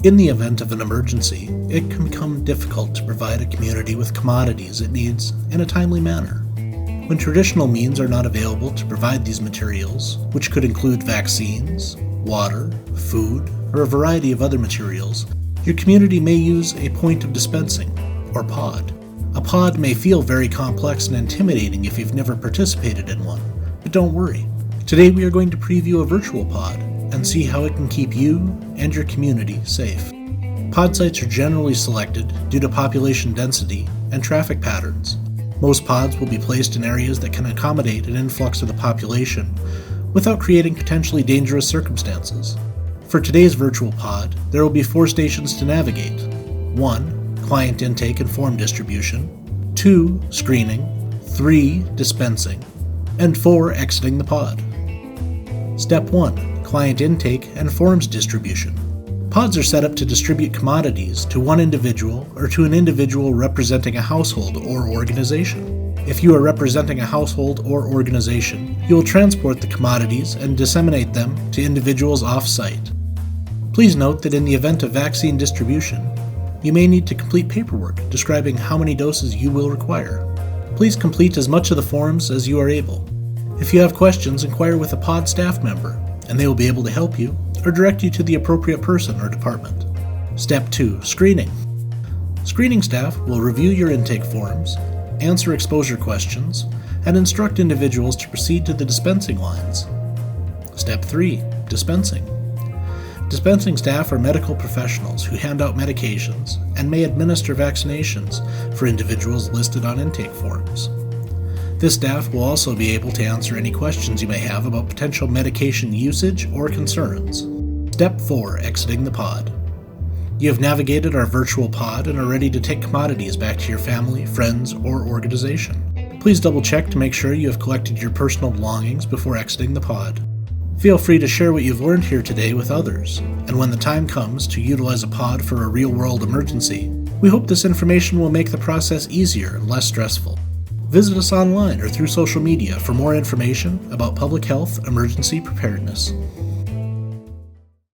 In the event of an emergency, it can become difficult to provide a community with commodities it needs in a timely manner. When traditional means are not available to provide these materials, which could include vaccines, water, food, or a variety of other materials, your community may use a point of dispensing, or pod. A pod may feel very complex and intimidating if you've never participated in one, but don't worry. Today we are going to preview a virtual pod and see how it can keep you and your community safe. Pod sites are generally selected due to population density and traffic patterns. Most pods will be placed in areas that can accommodate an influx of the population without creating potentially dangerous circumstances. For today's virtual pod, there will be 4 stations to navigate. 1. Client intake and form distribution. 2. Screening. 3. Dispensing. And 4. Exiting the pod. Step 1. Client intake and forms distribution. Pods are set up to distribute commodities to one individual or to an individual representing a household or organization. If you are representing a household or organization, you will transport the commodities and disseminate them to individuals off-site. Please note that in the event of vaccine distribution, you may need to complete paperwork describing how many doses you will require. Please complete as much of the forms as you are able. If you have questions, inquire with a pod staff member, and they will be able to help you or direct you to the appropriate person or department. Step 2. Screening. Screening staff will review your intake forms, answer exposure questions, and instruct individuals to proceed to the dispensing lines. Step 3. Dispensing. Dispensing staff are medical professionals who hand out medications and may administer vaccinations for individuals listed on intake forms. This staff will also be able to answer any questions you may have about potential medication usage or concerns. Step 4. Exiting the pod. You have navigated our virtual pod and are ready to take commodities back to your family, friends, or organization. Please double check to make sure you have collected your personal belongings before exiting the pod. Feel free to share what you've learned here today with others, and when the time comes to utilize a pod for a real-world emergency, we hope this information will make the process easier and less stressful. Visit us online or through social media for more information about public health emergency preparedness.